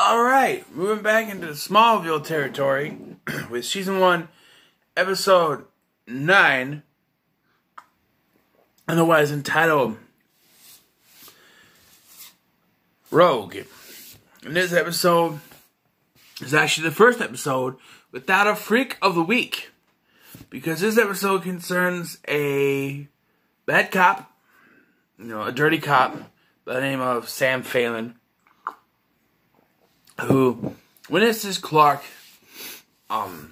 Alright, moving back into the Smallville territory with Season 1, Episode 9, otherwise entitled Rogue. And this episode is actually the first episode without a Freak of the Week, because this episode concerns a bad cop, a dirty cop by the name of Sam Phelan, who witnesses Clark, the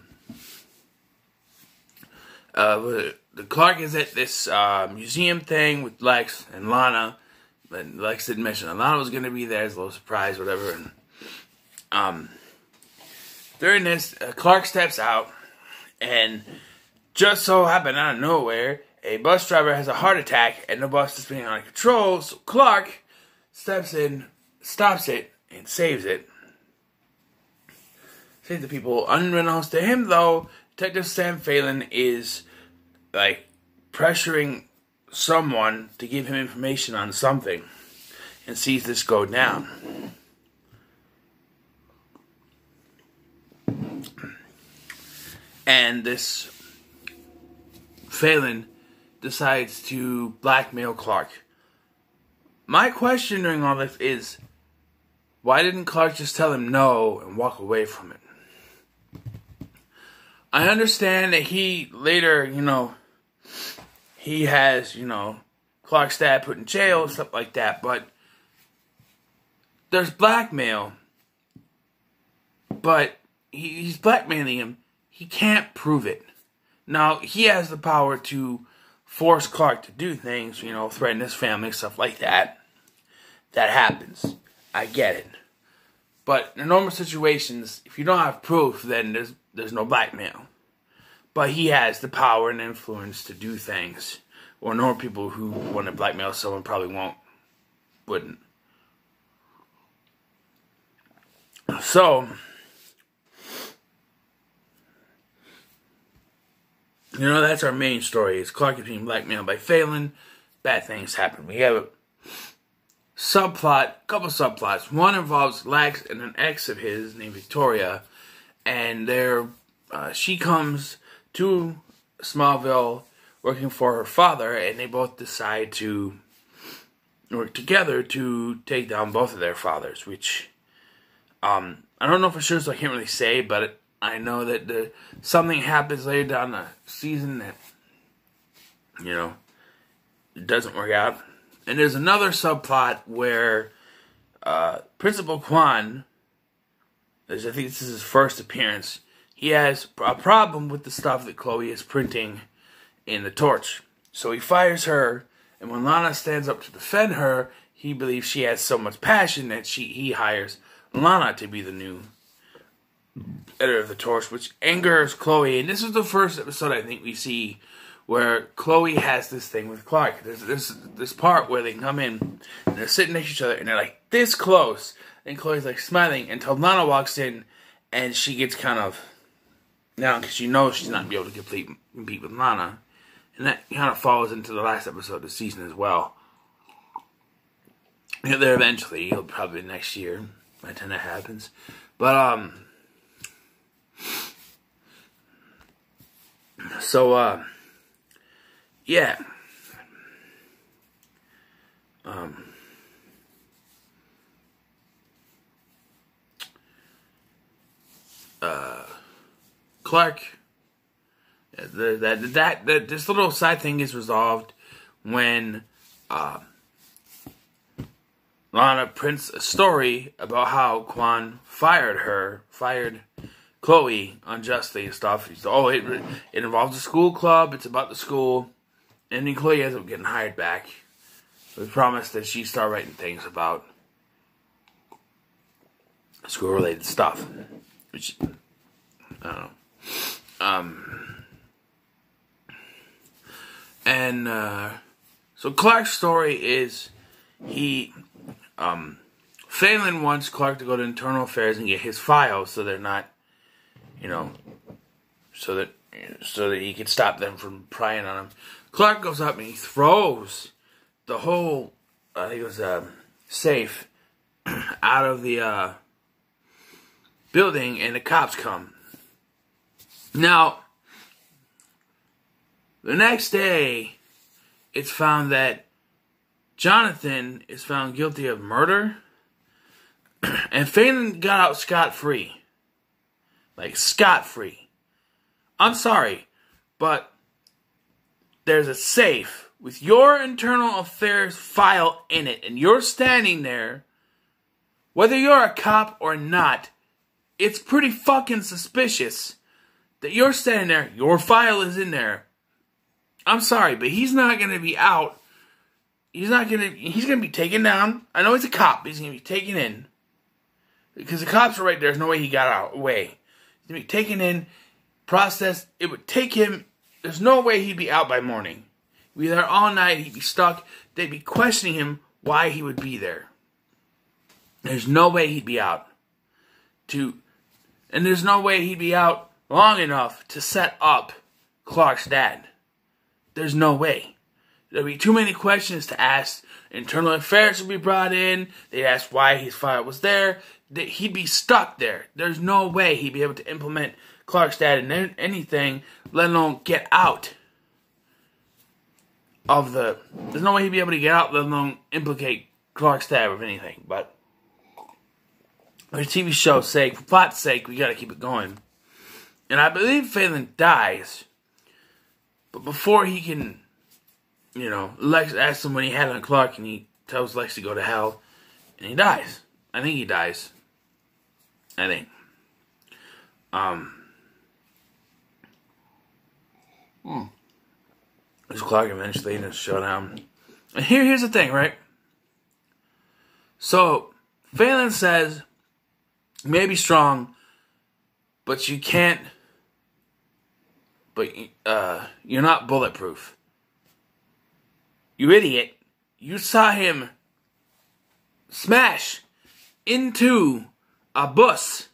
Clark is at this museum thing with Lex and Lana, but Lex didn't mention that Lana was going to be there as a little surprise, whatever. And during this, Clark steps out, and just so happened out of nowhere, a bus driver has a heart attack, and the bus is being out of control. So Clark steps in, stops it, and saves it. Saves the people. Unbeknownst to him, though, Detective Sam Phelan is pressuring someone to give him information on something, and sees this go down. And this Phelan decides to blackmail Clark. My question during all this is, why didn't Clark just tell him no and walk away from it? I understand that he later, he has, Clark's dad put in jail and stuff like that, but there's blackmail. But he's blackmailing him. He can't prove it. Now, he has the power to force Clark to do things, threaten his family, stuff like that. That happens. I get it. But in normal situations, if you don't have proof, then there's no blackmail. But he has the power and influence to do things. Or normal people who want to blackmail someone probably wouldn't. So, that's our main story. Is Clark is being blackmailed by Phelan. Bad things happen. We have a couple subplots. One involves Lex and an ex of his named Victoria, and she comes to Smallville working for her father, and they both decide to work together to take down both of their fathers, which I don't know for sure, so I can't really say, but I know that something happens later down the season that, it doesn't work out. And there's another subplot where Principal Quan, I think this is his first appearance, he has a problem with the stuff that Chloe is printing in the torch. So he fires her, and when Lana stands up to defend her, he believes she has so much passion that he hires Lana to be the new editor of the torch, which angers Chloe. And this is the first episode I think we see where Chloe has this thing with Clark. There's this part where they come in and they're sitting next to each other and they're like this close, and Chloe's smiling until Lana walks in and she gets kind of down because she knows she's not going to be able to compete with Lana, and that kind of falls into the last episode of the season as well. He'll get there eventually. He'll probably next year by the time that happens, but yeah. Clark, this little side thing is resolved when Lana prints a story about how Quan fired Chloe unjustly and stuff. It involves a school club, it's about the school, and then Chloe ends up getting hired back. We promised that she'd start writing things about school-related stuff, which, I don't know. So Clark's story is, Phelan wants Clark to go to Internal Affairs and get his files so they're not, so that he can stop them from prying on him. Clark goes up and he throws the whole, I think it was safe, out of the building and the cops come. Now, the next day, it's found that Jonathan is found guilty of murder, and Phelan got out scot-free. Like, scot-free. I'm sorry, but there's a safe with your internal affairs file in it, and you're standing there, whether you're a cop or not, it's pretty fucking suspicious that you're standing there, your file is in there. I'm sorry, but he's not going to be out. He's going to be taken down. I know he's a cop, but he's going to be taken in. Because the cops are right there, there's no way he got out away. He's going to be taken in, processed. It would take him, there's no way he'd be out by morning. He'd be there all night, he'd be stuck. They'd be questioning him why he would be there. There's no way he'd be out. And there's no way he'd be out long enough to set up Clark's dad. There's no way. There'd be too many questions to ask. Internal affairs would be brought in. They'd ask why his file was there. He'd be stuck there. There's no way he'd be able to implement Clark's dad in anything, let alone get out of the... There's no way he'd be able to get out, let alone implicate Clark's dad with anything. But for the TV show's sake, for plot's sake, we gotta keep it going. And I believe Phelan dies. But before he can, Lex asks him when he had on Clark, and he tells Lex to go to hell, and he dies. I think he dies. I think. There's Clark eventually in a showdown. And here's the thing, right? So, Phelan says, you may be strong, but you can't, you're not bulletproof. You idiot. You saw him smash into a bus.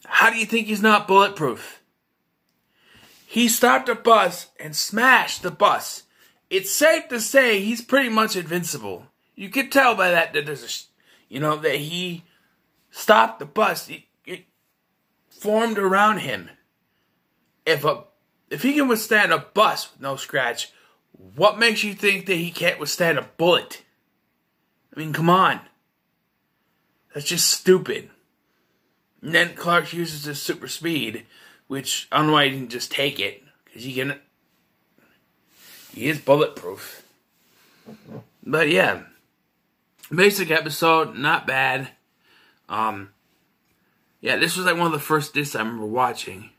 How do you think he's not bulletproof? He stopped a bus and smashed the bus. It's safe to say he's pretty much invincible. You could tell by that there's that he stopped the bus. It formed around him. If he can withstand a bus with no scratch, what makes you think that he can't withstand a bullet? I mean, come on. That's just stupid. And then Clark uses his super speed, which I don't know why he didn't just take it, because he is bulletproof. But yeah, basic episode, not bad. Yeah, this was like one of the first discs I remember watching.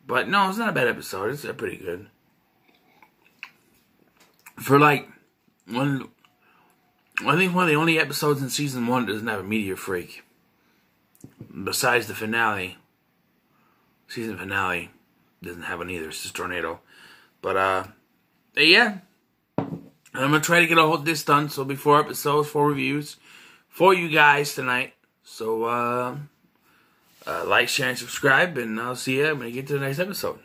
But no, it's not a bad episode. It's pretty good. For like I think one of the only episodes in season 1 that doesn't have a meteor freak. Besides the finale. Season finale doesn't have one either. It's just tornado. But yeah. I'm gonna try to get a whole disc done. So it'll be 4 episodes, 4 reviews for you guys tonight. So like, share, and subscribe, and I'll see you when we get to the next episode.